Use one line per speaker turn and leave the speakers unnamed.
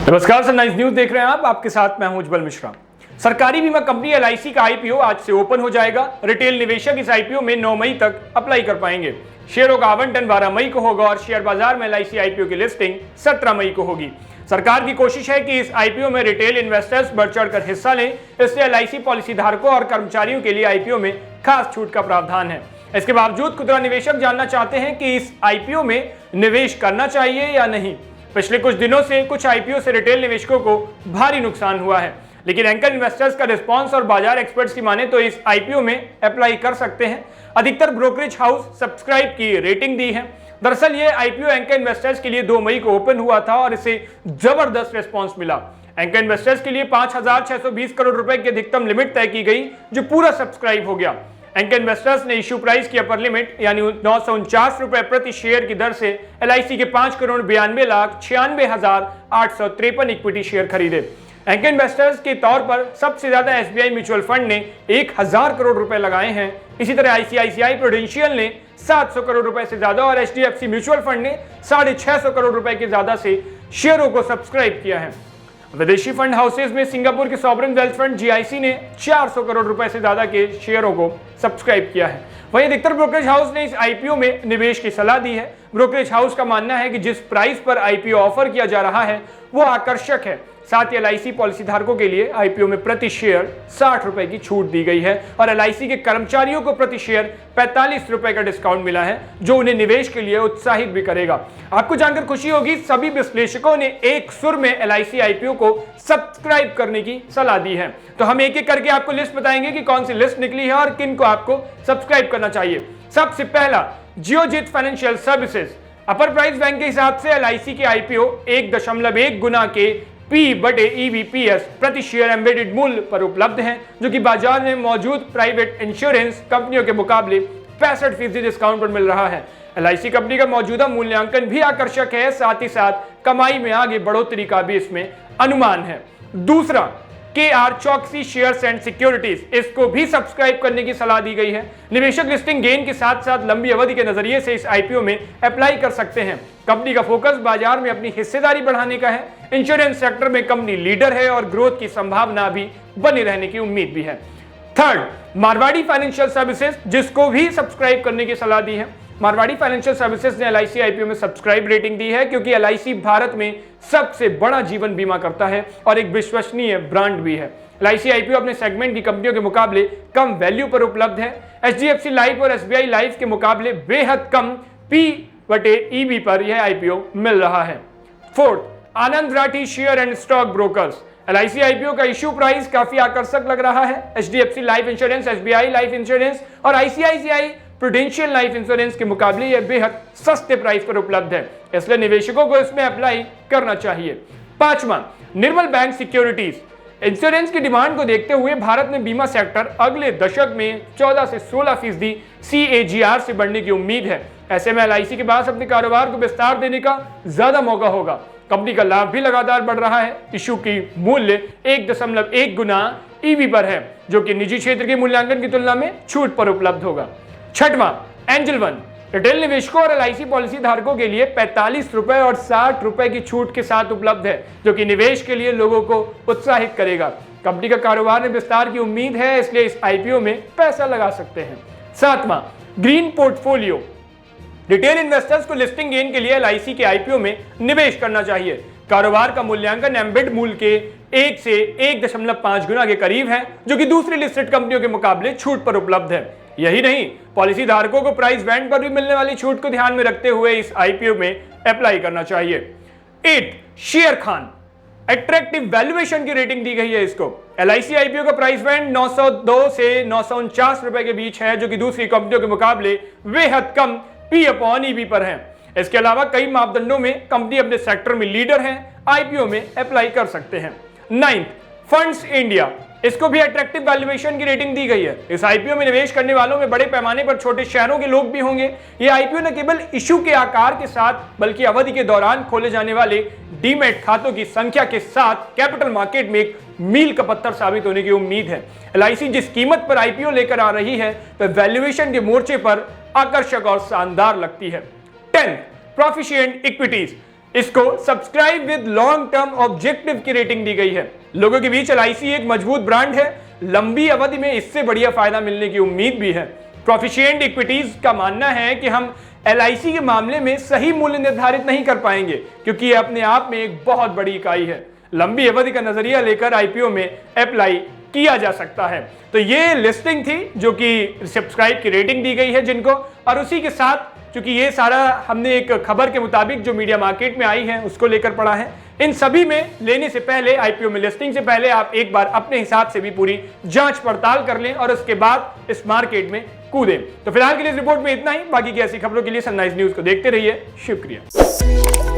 नमस्कार, sunrise news देख रहे हैं आप। आपके साथ मैं हूं उज्जवल मिश्रा। सरकारी बीमा कंपनी एलआईसी का आईपीओ आज से ओपन हो जाएगा। रिटेल निवेशक इस आईपीओ में 9 मई तक अप्लाई कर पाएंगे। शेयरों का आवंटन 12 मई को होगा और शेयर बाजार में एलआईसी आईपीओ की लिस्टिंग 17 मई को होगी। सरकार की कोशिश है कि इस आईपीओ में रिटेल इन्वेस्टर्स बढ़ चढ़कर हिस्सा लें, इसलिए एलआईसी पॉलिसी धारकों और कर्मचारियों के लिए आईपीओ में खास छूट का प्रावधान है। इसके बावजूद खुदरा निवेशक जानना चाहते हैं कि इस आईपीओ में निवेश करना चाहिए या नहीं। पिछले कुछ दिनों से कुछ आईपीओ से रिटेल निवेशकों को भारी नुकसान हुआ है, लेकिन एंकर इन्वेस्टर्स का रिस्पांस और बाजार एक्सपर्ट्स की माने तो इस आईपीओ में अप्लाई कर सकते हैं। अधिकतर ब्रोकरेज हाउस सब्सक्राइब की रेटिंग दी है। दरअसल ये आईपीओ एंकर इन्वेस्टर्स के लिए 2 मई को ओपन हुआ था और इसे जबरदस्त रिस्पांस मिला। एंकर इन्वेस्टर्स के लिए 5,620 करोड़ रुपए की अधिकतम लिमिट तय की गई, जो पूरा सब्सक्राइब हो गया। एंकर इन्वेस्टर्स ने इश्यू प्राइस की अपर लिमिट यानी 949 रुपए प्रति शेयर की दर से एलआईसी के 5,92,96,853 इक्विटी शेयर खरीदे। एंकर इन्वेस्टर्स के तौर पर सबसे ज्यादा एसबीआई म्यूचुअल फंड ने 1,000 करोड़ रुपए लगाए हैं। इसी तरह आईसीआईसीआई प्रूडेंशियल ने 700 करोड़ रुपए से ज्यादा और एचडीएफसी म्यूचुअल फंड ने 650 करोड़ रुपए के ज्यादा से शेयरों को सब्सक्राइब किया है। विदेशी फंड हाउसेज में सिंगापुर के सॉवरेन वेल्थ फंड जीआईसी ने 400 करोड़ रुपए से ज्यादा के शेयरों को सब्सक्राइब किया है। वहीं अधिकतर ब्रोकरेज हाउस ने इस आईपीओ में निवेश की सलाह दी है। ब्रोकरेज हाउस का मानना है कि जिस प्राइस पर आईपीओ ऑफर किया जा रहा है वो आकर्षक है। साथ ही एलआईसी पॉलिसी धारकों के लिए आईपीओ में प्रति शेयर 60 रुपए की छूट दी गई है और एलआईसी के कर्मचारियों को प्रति शेयर 45 रुपए का डिस्काउंट मिला है, जो उन्हें निवेश के लिए उत्साहित भी करेगा। आपको जानकर खुशी होगी, सभी विश्लेषकों ने एक सुर में एलआईसी आईपीओ को सब्सक्राइब करने की सलाह दी है। तो हम एक एक करके आपको लिस्ट बताएंगे कि कौन सी लिस्ट निकली है और किन को आपको सब्सक्राइब करना चाहिए। सबसे पहला, जियोजीत फाइनेंशियल सर्विसेज। अपर प्राइस बैंक के हिसाब से एलआईसी के आईपीओ 1.1 गुना के P/EVPS प्रति शेयर एम्बेडेड मूल्य पर उपलब्ध हैं, जो कि बाजार में मौजूद प्राइवेट इंश्योरेंस कंपनियों के मुकाबले 65% डिस्काउंट पर मिल रहा है। एलआईसी कंपनी का मौजूदा मूल्यांकन भी आकर्षक है, साथ ही साथ कमाई में आगे बढ़ोतरी का भी इसमें अनुमान है। दूसरा, KR चौकसी शेयर्स एंड सिक्योरिटीज, इसको भी सब्सक्राइब करने की सलाह दी गई है। निवेशक लिस्टिंग गेन के साथ साथ लंबी अवधि के नजरिए से इस आईपीओ में अप्लाई कर सकते हैं। कंपनी का फोकस बाजार में अपनी हिस्सेदारी बढ़ाने का है। इंश्योरेंस सेक्टर में कंपनी लीडर है और ग्रोथ की संभावना भी बनी रहने की उम्मीद भी है। थर्ड, मारवाड़ी फाइनेंशियल सर्विसेज, जिसको भी सब्सक्राइब करने की सलाह दी है। मारवाड़ी फाइनेंशियल सर्विसेज ने एलआईसी आईपीओ में सब्सक्राइब रेटिंग दी है, क्योंकि एलआईसी भारत में सबसे बड़ा जीवन बीमा करता है और एक विश्वसनीय ब्रांड भी है। एलआईसी आईपीओ अपने सेगमेंट की कंपनियों के मुकाबले कम वैल्यू पर उपलब्ध है। एचडीएफसी लाइफ और एसबीआई लाइफ के मुकाबले बेहद कम P/EV पर यह आईपीओ मिल रहा है। Fourth, Anand Rathi share and stock brokers. LIC IPO का इश्यू प्राइस काफी आकर्षक लग रहा है। HDFC life insurance, SBI life insurance और आईसीआईसीआई प्रूडेंशियल लाइफ इंश्योरेंस के मुकाबले यह बेहद सस्ते प्राइस पर उपलब्ध है, इसलिए निवेशकों को इसमें अप्लाई करना चाहिए। पांचवा, निर्मल बैंक सिक्योरिटीज। इंश्योरेंस की डिमांड को देखते हुए भारत में बीमा सेक्टर अगले दशक में 14 से 16% CAGR से बढ़ने की उम्मीद है। ऐसे में एलआईसी के पास अपने कारोबार को विस्तार देने का ज्यादा मौका होगा। कंपनी का लाभ भी लगातार बढ़ रहा है। इशू की मूल्य 1.1 गुना EV पर है, जो कि निजी क्षेत्र के मूल्यांकन की तुलना में छूट पर उपलब्ध होगा। छठवां, एंजल वन। रिटेल निवेशकों और एलआईसी पॉलिसी धारकों के लिए 45 रुपए और 60 रुपए की छूट के साथ उपलब्ध है, जो कि निवेश के लिए लोगों को उत्साहित करेगा। कंपनी का कारोबार में विस्तार की उम्मीद है, इसलिए इस आईपीओ में पैसा लगा सकते हैं। सातवां, ग्रीन पोर्टफोलियो। रिटेल इन्वेस्टर्स को लिस्टिंग गेन के लिए एलआईसी के आईपीओ में निवेश करना चाहिए। कारोबार का मूल्यांकन एम्बेड मूल्य के 1 से 1.5 गुना के करीब है, जो कि दूसरी लिस्टेड कंपनियों के मुकाबले छूट पर उपलब्ध है। यही नहीं, पॉलिसी धारकों को प्राइस बैंड पर भी मिलने वाली छूट को ध्यान में रखते हुए इस आईपीओ में अप्लाई करना चाहिए। 8, शेयर खान। अट्रैक्टिव वैल्यूएशन की रेटिंग दी गई है इसको। एलआईसी आईपीओ का प्राइस बैंड 902 से 949 रुपए के बीच है, जो कि दूसरी कंपनियों के मुकाबले बेहद कम P/EV पर है। इसके अलावा कई मापदंडों में कंपनी अपने सेक्टर में लीडर है, आईपीओ में अप्लाई कर सकते हैं। 9th, funds India. इसको भी अट्रैक्टिव वैल्यूएशन की रेटिंग दी गई है। इस आईपीओ में निवेश करने वालों में बड़े पैमाने पर छोटे शहरों के लोग भी होंगे। यह आईपीओ न केवल इशू के आकार के साथ बल्कि अवधि के दौरान खोले जाने वाले डीमैट खातों की संख्या के साथ कैपिटल मार्केट में एक मील का पत्थर साबित होने की उम्मीद है। एलआईसी जिस कीमत पर आईपीओ लेकर आ रही है वह वैल्यूएशन के मोर्चे पर आकर्षक और शानदार लगती है। 10, प्रोफिशिएंट इक्विटीज। इसको subscribe with long term objective की रेटिंग दी गई है। लोगों के बीच LIC एक मजबूत ब्रांड है, लंबी अवधि में इससे बढ़िया फायदा मिलने की उम्मीद भी है। प्रोफिशिएंट इक्विटीज का मानना है कि हम LIC के मामले में सही मूल्य निर्धारित नहीं कर पाएंगे क्योंकि यह अपने आप में एक बहुत बड़ी इकाई है। लंबी अवधि का नजरिया लेकर IPO में अप्लाई किया जा सकता है। तो ये लिस्टिंग थी जो कि सब्सक्राइब की रेटिंग दी गई है जिनको, और उसी के साथ क्योंकि ये सारा हमने एक खबर के मुताबिक जो मीडिया मार्केट में आई है उसको लेकर पढ़ा है, इन सभी में लेने से पहले IPO में लिस्टिंग से पहले आप एक बार अपने हिसाब से भी पूरी जांच पड़ताल कर लें और उसके बाद इस मार्केट में कूदें। तो फिलहाल के लिए इस रिपोर्ट में इतना ही। बाकी की ऐसी खबरों के लिए सनराइज न्यूज को देखते रहिए। शुक्रिया।